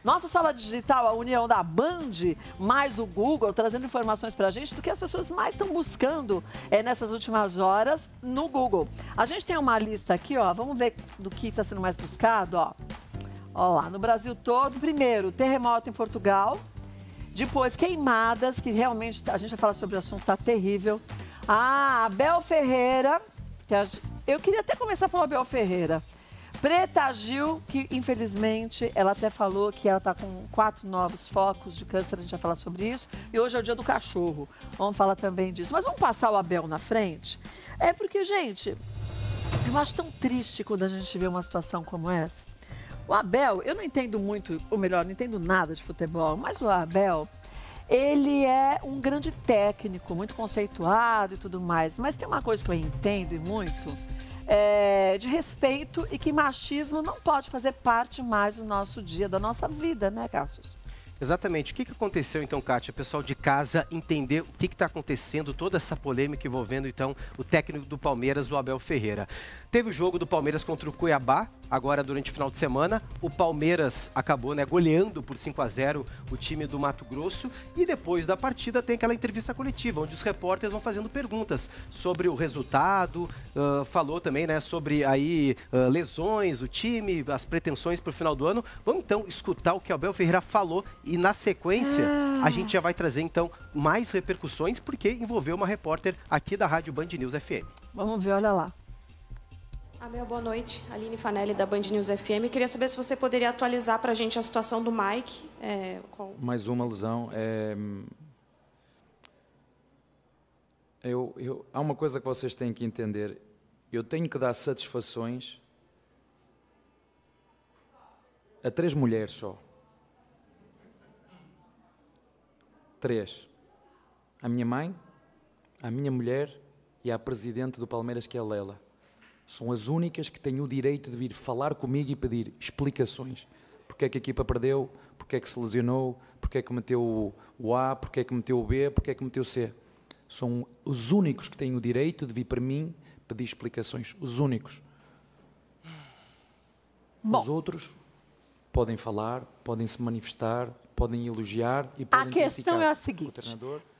Nossa sala digital, a união da Band, mais o Google, trazendo informações pra gente do que as pessoas mais estão buscando nessas últimas horas no Google. A gente tem uma lista aqui, ó, vamos ver do que está sendo mais buscado, ó. Ó lá, no Brasil todo, primeiro, terremoto em Portugal, depois queimadas, que realmente, a gente vai falar sobre o assunto, tá terrível. Ah, Abel Ferreira, eu queria até começar a falar Abel Ferreira. Preta Gil, que infelizmente ela até falou que ela está com 4 novos focos de câncer, a gente vai falar sobre isso. E hoje é o dia do cachorro, vamos falar também disso. Mas vamos passar o Abel na frente? É porque, gente, eu acho tão triste quando a gente vê uma situação como essa. O Abel, eu não entendo muito, ou melhor, não entendo nada de futebol, mas o Abel, ele é um grande técnico, muito conceituado e tudo mais. Mas tem uma coisa que eu entendo e muito... de respeito e que machismo não pode fazer parte mais do nosso dia, da nossa vida, né, Cassius? Exatamente. O que aconteceu então, Kátia? Pessoal de casa entender o que está acontecendo, toda essa polêmica envolvendo então o técnico do Palmeiras, o Abel Ferreira. Teve o jogo do Palmeiras contra o Cuiabá, agora durante o final de semana. O Palmeiras acabou goleando por 5-0 o time do Mato Grosso. E depois da partida tem aquela entrevista coletiva, onde os repórteres vão fazendo perguntas sobre o resultado. Falou também sobre aí lesões, o time, as pretensões para o final do ano. Vamos então escutar o que o Abel Ferreira falou. E na sequência, a gente já vai trazer então mais repercussões, porque envolveu uma repórter aqui da Rádio Band News FM. Vamos ver, olha lá. Abel, boa noite. Aline Fanelli, da Band News FM. Queria saber se você poderia atualizar para a gente a situação do Mike. Mais uma lesão. Há uma coisa que vocês têm que entender. Eu tenho que dar satisfações a 3 mulheres só. 3. A minha mãe, a minha mulher e a presidente do Palmeiras, que é a Lela. São as únicas que têm o direito de vir falar comigo e pedir explicações. Porque é que a equipa perdeu, porque é que se lesionou, porque é que meteu o A, porque é que meteu o B, porque é que meteu o C. São os únicos que têm o direito de vir para mim pedir explicações. Os únicos. Bom. Os outros podem falar, podem se manifestar, podem elogiar e podem criticar. A questão é a seguinte.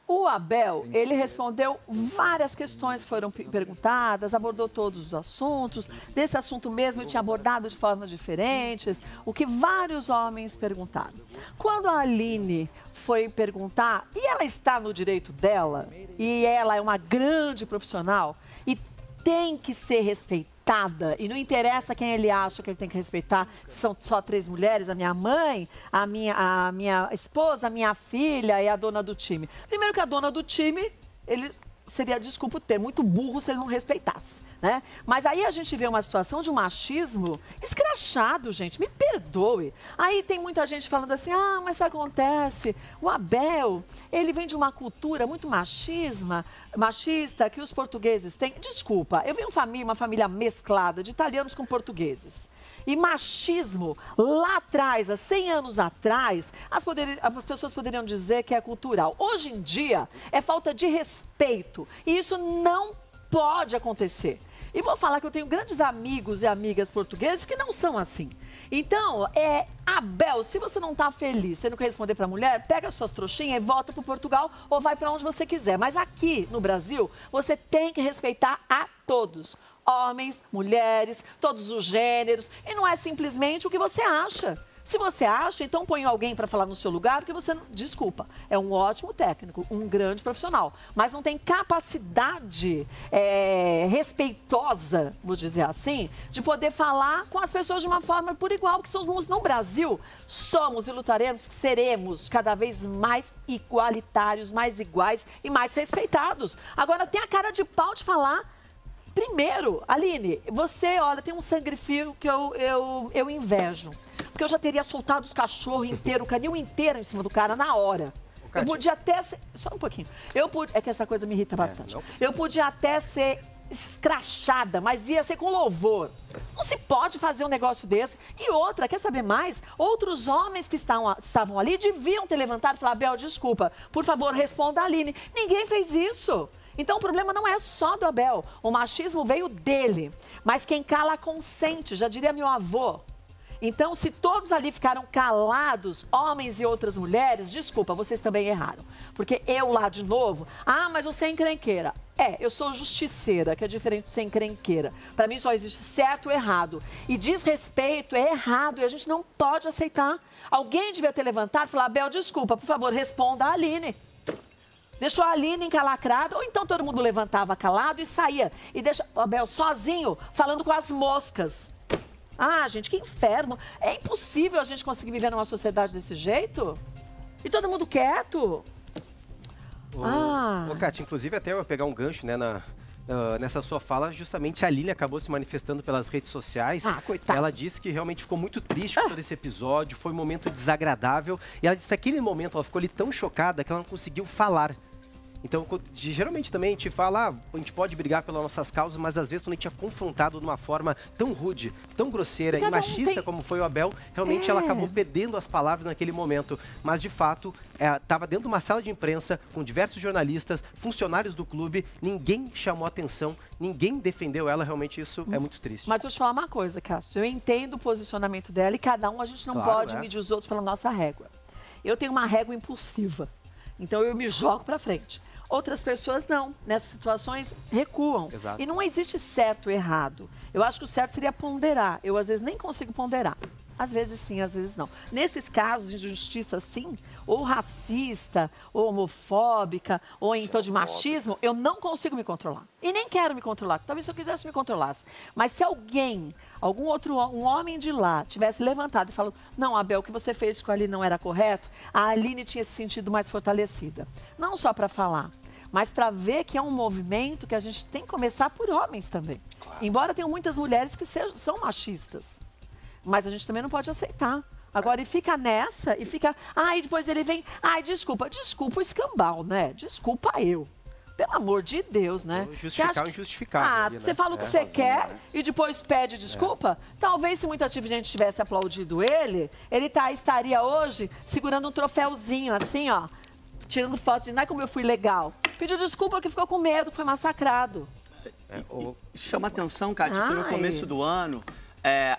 O Abel, ele respondeu várias questões que foram perguntadas, abordou todos os assuntos. Desse assunto mesmo, ele tinha abordado de formas diferentes, o que vários homens perguntaram. Quando a Aline foi perguntar, e ela está no direito dela, e ela é uma grande profissional, e tem que ser respeitada, e não interessa quem ele acha que ele tem que respeitar, se são só 3 mulheres, a minha mãe, a minha esposa, a minha filha e a dona do time. Primeiro que a dona do time, ele seria, desculpa o termo, muito burro se ele não respeitasse, né? Mas aí a gente vê uma situação de um machismo escrachado, gente, me perdoe. Aí tem muita gente falando assim, mas isso acontece, o Abel, ele vem de uma cultura muito machista que os portugueses têm. Desculpa, eu venho uma família mesclada de italianos com portugueses. E machismo, lá atrás, há 100 anos atrás, as pessoas poderiam dizer que é cultural. Hoje em dia, é falta de respeito. E isso não pode acontecer. E vou falar que eu tenho grandes amigos e amigas portugueses que não são assim. Então, Abel, se você não está feliz tendo que responder para a mulher, pega suas trouxinhas e volta para Portugal ou vai para onde você quiser. Mas aqui no Brasil, você tem que respeitar a todos. Homens, mulheres, todos os gêneros. E não é simplesmente o que você acha. Se você acha, então põe alguém para falar no seu lugar, porque você, desculpa, é um ótimo técnico, um grande profissional, mas não tem capacidade respeitosa, vou dizer assim, de poder falar com as pessoas de uma forma por igual, porque somos no Brasil, somos e lutaremos, seremos cada vez mais igualitários, mais iguais e mais respeitados. Agora, tem a cara de pau de falar. Primeiro, Aline, você, olha, tem um sangue frio que eu invejo. Porque eu já teria soltado os cachorros inteiros, o canil inteiro em cima do cara na hora. Eu podia até ser... Só um pouquinho. É que essa coisa me irrita bastante. Eu podia até ser escrachada, mas ia ser com louvor. Não se pode fazer um negócio desse. E outra, quer saber mais? Outros homens que estavam ali deviam ter levantado e falar, Abel, desculpa, por favor, responda a Aline. Ninguém fez isso. Então, o problema não é só do Abel. O machismo veio dele. Mas quem cala consente, já diria meu avô. Então, se todos ali ficaram calados, homens e outras mulheres, desculpa, vocês também erraram. Porque eu lá de novo, mas você é encrenqueira. Eu sou justiceira, que é diferente de ser encrenqueira. Para mim só existe certo e errado. E desrespeito é errado e a gente não pode aceitar. Alguém devia ter levantado e falar, Abel, desculpa, por favor, responda a Aline. Deixou a Aline encalacrada, ou então todo mundo levantava calado e saía. E deixa o Abel sozinho, falando com as moscas. Gente, que inferno. É impossível a gente conseguir viver numa sociedade desse jeito? E todo mundo quieto? Kátia, inclusive até eu ia pegar um gancho, né, nessa sua fala, justamente a Aline acabou se manifestando pelas redes sociais. Coitada. Ela disse que realmente ficou muito triste com todo esse episódio, foi um momento desagradável. E ela disse que naquele momento ela ficou ali tão chocada que ela não conseguiu falar. Então, geralmente também a gente fala, a gente pode brigar pelas nossas causas, mas às vezes quando a gente é confrontado de uma forma tão rude, tão grosseira e machista como foi o Abel, realmente ela acabou perdendo as palavras naquele momento. Mas, de fato, estava dentro de uma sala de imprensa com diversos jornalistas, funcionários do clube, ninguém chamou atenção, ninguém defendeu ela, realmente isso é muito triste. Mas vou te falar uma coisa, Cássio, eu entendo o posicionamento dela e cada um, a gente não pode medir os outros pela nossa régua. Eu tenho uma régua impulsiva, então eu me jogo para frente. Outras pessoas não. Nessas situações, recuam. Exato. E não existe certo ou errado. Eu acho que o certo seria ponderar. Eu, às vezes, nem consigo ponderar. Às vezes sim, às vezes não. Nesses casos de injustiça, sim, ou racista, ou homofóbica, ou então de machismo, eu não consigo me controlar. E nem quero me controlar. Talvez se eu quisesse me controlasse. Mas se alguém, um homem de lá, tivesse levantado e falado, não, Abel, o que você fez com a Aline não era correto, a Aline tinha se sentido mais fortalecida. Não só para falar, mas para ver que é um movimento que a gente tem que começar por homens também. Claro. Embora tenham muitas mulheres que são machistas. Mas a gente também não pode aceitar. Agora, e fica nessa, e fica... e depois ele vem... desculpa o escambau, né? Desculpa eu. Pelo amor de Deus, né? Justificar o injustificável. Você fala o que você quer e depois pede desculpa? Talvez se muita gente tivesse aplaudido ele estaria hoje segurando um troféuzinho assim, ó. Tirando foto de, como eu fui legal. Pediu desculpa porque ficou com medo, que foi massacrado. Isso chama atenção, Kátia, que no começo do ano...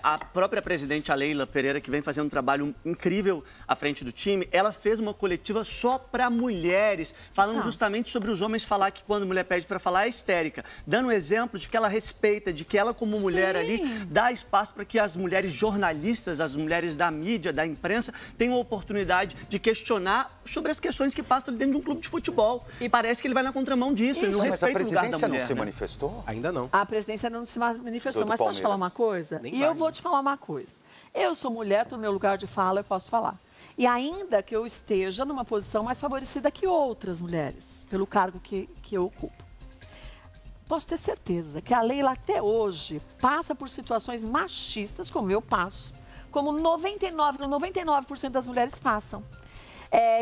a própria presidente, a Leila Pereira, que vem fazendo um trabalho incrível à frente do time, ela fez uma coletiva só para mulheres, falando justamente sobre os homens falar que quando a mulher pede para falar é histérica, dando um exemplo de que ela respeita, de que ela como mulher ali dá espaço para que as mulheres jornalistas, as mulheres da mídia, da imprensa, tenham a oportunidade de questionar sobre as questões que passam dentro de um clube de futebol. E parece que ele vai na contramão disso, ele não respeita o lugar da mulher. Mas a presidência não se manifestou? Ainda não. A presidência não se manifestou, mas posso falar uma coisa? E eu vou te falar uma coisa. Eu sou mulher, estou no meu lugar de fala, eu posso falar. E ainda que eu esteja numa posição mais favorecida que outras mulheres, pelo cargo que eu ocupo, posso ter certeza que a Leila até hoje passa por situações machistas, como eu passo, como 99% das mulheres passam.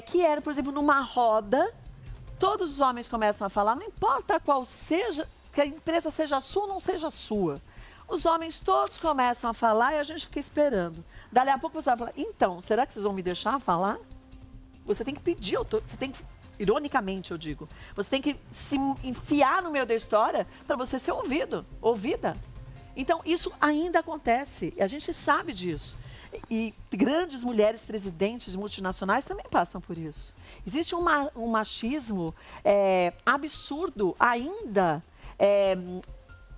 Que era, por exemplo, numa roda, todos os homens começam a falar, não importa qual seja, que a empresa seja sua ou não seja sua. Os homens todos começam a falar e a gente fica esperando. Dali a pouco você vai falar, então, será que vocês vão me deixar falar? Você tem que pedir, você tem que, ironicamente eu digo, você tem que se enfiar no meio da história para você ser ouvida. Então, isso ainda acontece, e a gente sabe disso. E grandes mulheres presidentes de multinacionais também passam por isso. Existe um machismo absurdo ainda,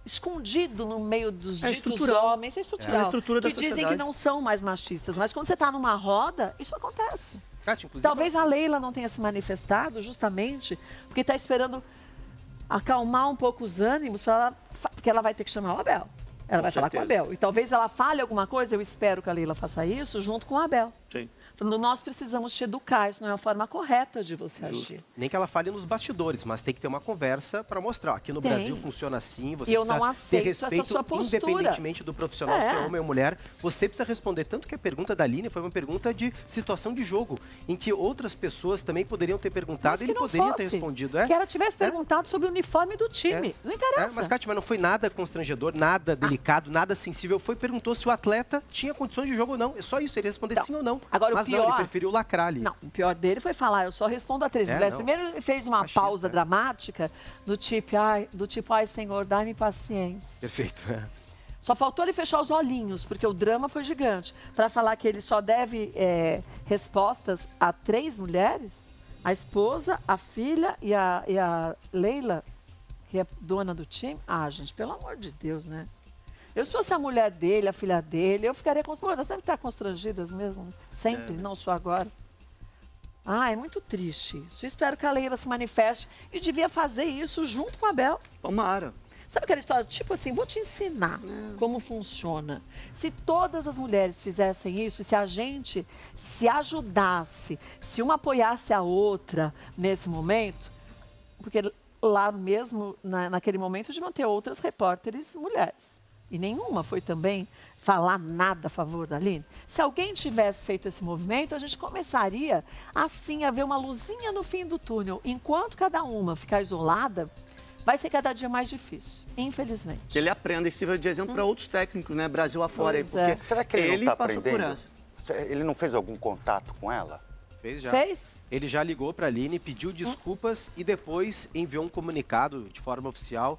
escondido no meio dos ditos homens, estrutural, estrutura da que dizem que não são mais machistas. Mas quando você está numa roda, isso acontece. Kátia, talvez a Leila não tenha se manifestado justamente porque está esperando acalmar um pouco os ânimos, porque ela vai ter que chamar o Abel. Ela vai falar com o Abel. E talvez ela fale alguma coisa, eu espero que a Leila faça isso, junto com o Abel. Sim. Nós precisamos te educar, isso não é a forma correta de você agir. Nem que ela fale nos bastidores, mas tem que ter uma conversa para mostrar. Aqui no Brasil funciona assim, você eu não aceito ter respeito, essa sua postura. Independentemente do profissional ser homem ou mulher, você precisa responder. Tanto que a pergunta da Aline foi uma pergunta de situação de jogo, em que outras pessoas também poderiam ter perguntado e ele poderia ter respondido. Que ela tivesse perguntado sobre o uniforme do time, não interessa. Mas, Kátia, não foi nada constrangedor, nada delicado, nada sensível. Perguntou se o atleta tinha condições de jogo ou não. É só isso, ele responder sim ou não. Agora, mas não, ele preferiu lacrar ali. Não, o pior dele foi falar, eu só respondo a 3 mulheres. Primeiro ele fez uma pausa dramática do tipo, ai Senhor, dá-me paciência. Perfeito. Só faltou ele fechar os olhinhos, porque o drama foi gigante. Para falar que ele só deve respostas a 3 mulheres, a esposa, a filha e a Leila, que é dona do time. Ah, gente, pelo amor de Deus, né? Eu, se fosse a mulher dele, a filha dele, eu ficaria constrangida. Elas devem estar constrangidas mesmo, sempre, não só agora. Ah, é muito triste isso. Espero que a Leila se manifeste e devia fazer isso junto com a Abel. Tomara. Sabe aquela história, tipo assim, vou te ensinar como funciona. Se todas as mulheres fizessem isso, se a gente se ajudasse, se uma apoiasse a outra nesse momento, porque lá mesmo, naquele momento, deviam ter outras repórteres mulheres. E nenhuma foi também falar nada a favor da Aline. Se alguém tivesse feito esse movimento, a gente começaria, assim, a ver uma luzinha no fim do túnel. Enquanto cada uma ficar isolada, vai ser cada dia mais difícil, infelizmente. Que ele aprenda e sirva de exemplo para outros técnicos, né? Brasil afora. Porque será que ele não está aprendendo? Ele não fez algum contato com ela? Fez já. Fez? Ele já ligou para a Aline, pediu desculpas e depois enviou um comunicado de forma oficial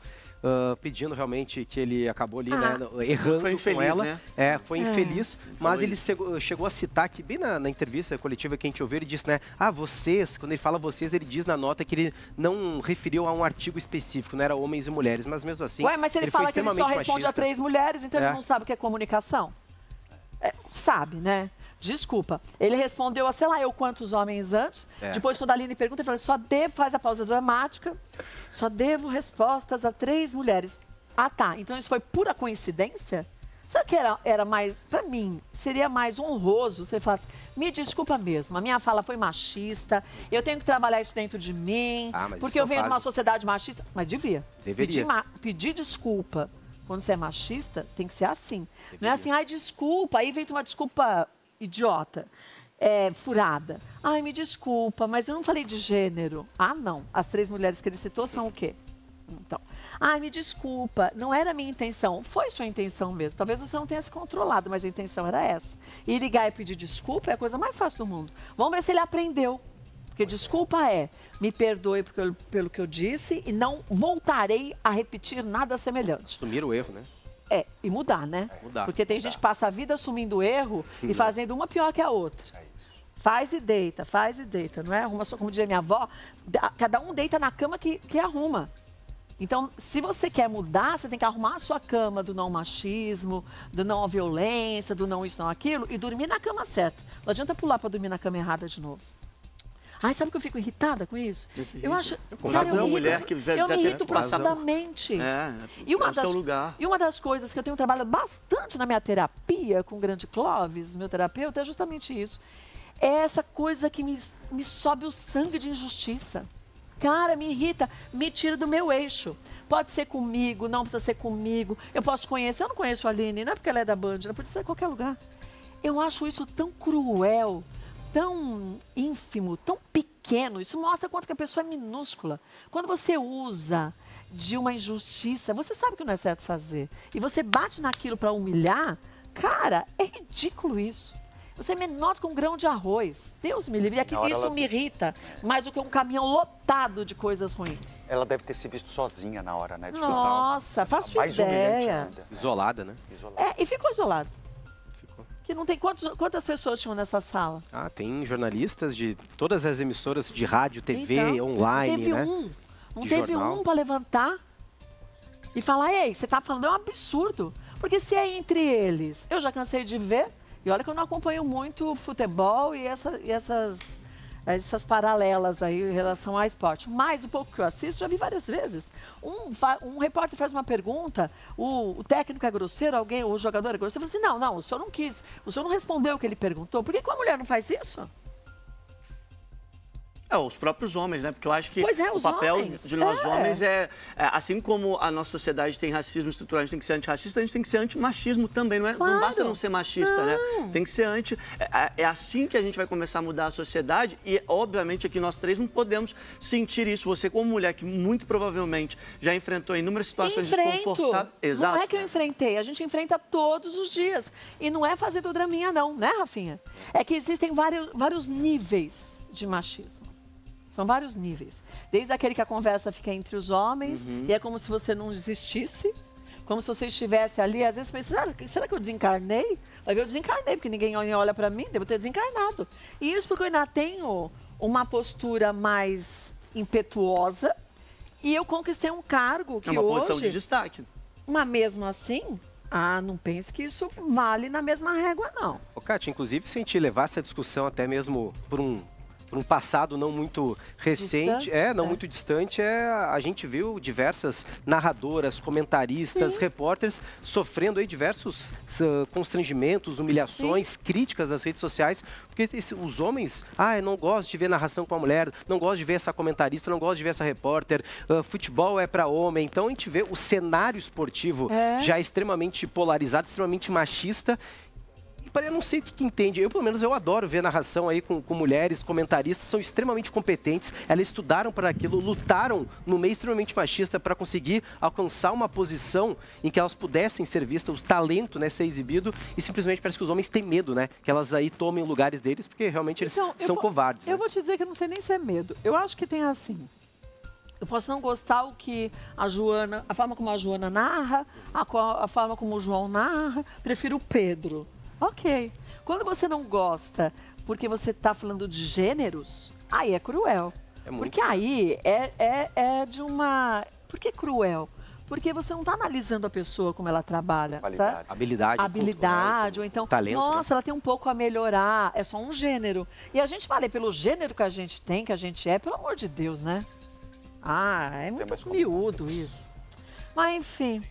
pedindo realmente que ele acabou ali, né, errando foi infeliz, com ela. né? Foi infeliz, mas ele chegou a citar que bem na entrevista coletiva que a gente ouviu, ele disse, né, vocês, quando ele fala vocês, ele diz na nota que ele não referiu a um artigo específico, não era homens e mulheres, mas mesmo assim... Ué, mas se ele fala que ele só responde a 3 mulheres, então ele não sabe o que é comunicação? Sabe, né? Desculpa. Ele respondeu a sei lá eu quantos homens antes. Depois, quando a Aline pergunta, ele fala, faz a pausa dramática, só devo respostas a 3 mulheres. Ah, tá. Então isso foi pura coincidência? Sabe que era mais, pra mim, seria mais honroso você falasse, me desculpa mesmo, a minha fala foi machista, eu tenho que trabalhar isso dentro de mim, porque eu venho de uma sociedade machista. Mas deveria. Pedir desculpa quando você é machista, tem que ser assim. Não é assim, ai, desculpa, aí vem uma desculpa idiota, furada. Ai, me desculpa, mas eu não falei de gênero. Ah, não. As 3 mulheres que ele citou são o quê? Então, ai, me desculpa, não era a minha intenção. Foi sua intenção mesmo. Talvez você não tenha se controlado, mas a intenção era essa. E ligar e pedir desculpa é a coisa mais fácil do mundo. Vamos ver se ele aprendeu. Porque desculpa me perdoe pelo que eu disse e não voltarei a repetir nada semelhante. Assumir o erro, né? E mudar, né? Porque tem gente que passa a vida assumindo erro e fazendo uma pior que a outra. Faz e deita, não é? Arruma só, como dizia minha avó, cada um deita na cama que arruma. Então, se você quer mudar, você tem que arrumar a sua cama do não machismo, do não violência, do não isso, não aquilo, e dormir na cama certa. Não adianta pular para dormir na cama errada de novo. Ai, sabe que eu fico irritada com isso? Eu acho... Eu me irrito profundamente. E uma das coisas que eu tenho trabalhado bastante na minha terapia com o grande Clóvis, meu terapeuta, é justamente isso. É essa coisa que me sobe o sangue de injustiça. Cara, me irrita, me tira do meu eixo. Pode ser comigo, não precisa ser comigo. Eu posso conhecer, eu não conheço a Aline, não é porque ela é da Band, ela pode ser em qualquer lugar. Eu acho isso tão cruel, tão ínfimo, tão pequeno. Isso mostra quanto que a pessoa é minúscula. Quando você usa de uma injustiça, você sabe que não é certo fazer. E você bate naquilo para humilhar, cara, é ridículo isso. Você é menor que um grão de arroz. Deus me livre. E isso me irrita mais do que um caminhão lotado de coisas ruins. Ela deve ter se visto sozinha na hora, né? Nossa, faço ideia. Isolada, né? E ficou isolada. Que não tem quantas pessoas tinham nessa sala? Tem jornalistas de todas as emissoras de rádio, TV, online, né? Não teve um para levantar e falar, ei, você tá falando, é um absurdo. Porque se é entre eles, eu já cansei de ver, e olha que eu não acompanho muito futebol e essas paralelas aí em relação ao esporte. Mas o pouco que eu assisto, já vi várias vezes. Um repórter faz uma pergunta, o técnico é grosseiro, o jogador é grosseiro, fala assim, não, o senhor não quis, o senhor não respondeu o que ele perguntou. Por que a mulher não faz isso? Os próprios homens, né? Porque eu acho que o papel de nós homens assim como a nossa sociedade tem racismo estrutural, a gente tem que ser antirracista, a gente tem que ser antimachismo também, não é? Não basta não ser machista, né? Tem que ser anti... É assim que a gente vai começar a mudar a sociedade e, obviamente, aqui nós 3 não podemos sentir isso. Você, como mulher que muito provavelmente já enfrentou inúmeras situações desconfortáveis... Exato. Não é que eu enfrentei, a gente enfrenta todos os dias. E não é fazer do draminha, não, né, Rafinha? É que existem vários níveis de machismo. São vários níveis. Desde aquele que a conversa fica entre os homens, e é como se você não existisse, Como se você estivesse ali, às vezes pensa, será que eu desencarnei? Vai ver, eu desencarnei, porque ninguém olha para mim, devo ter desencarnado. E isso porque eu ainda tenho uma postura mais impetuosa e eu conquistei um cargo que hoje... É uma posição de destaque. Mas mesmo assim, não pense que isso vale na mesma régua, não. Ô, Kátia, inclusive, se a gente levar essa discussão até mesmo por um passado não muito recente, distante, muito distante, a gente viu diversas narradoras, comentaristas, repórteres sofrendo aí diversos constrangimentos, humilhações, críticas nas redes sociais, porque os homens, eu não gosto de ver narração com a mulher, não gosto de ver essa comentarista, não gosto de ver essa repórter, futebol é para homem. Então a gente vê o cenário esportivo já extremamente polarizado, extremamente machista. Eu não sei o que entende. Eu, pelo menos, eu adoro ver narração aí com mulheres, comentaristas, são extremamente competentes. Elas estudaram para aquilo, lutaram no meio extremamente machista para conseguir alcançar uma posição em que elas pudessem ser vistas, o talento, né, ser exibido, e simplesmente parece que os homens têm medo, né, que elas aí tomem lugares deles, porque realmente eles são covardes. Eu vou te dizer que eu não sei nem se é medo. Eu acho que tem assim. Eu posso não gostar o que a forma como a Joana narra, a forma como o João narra, prefiro o Pedro. Ok. Quando você não gosta porque você está falando de gêneros, aí é cruel. Porque aí é de uma... Por que cruel? Porque você não está analisando a pessoa como ela trabalha. Tá? Habilidade, ou então, talento, nossa, ela tem um pouco a melhorar. É só um gênero. E a gente vale pelo gênero que a gente tem, que a gente é, pelo amor de Deus, né? É muito miúdo isso. Mas, enfim...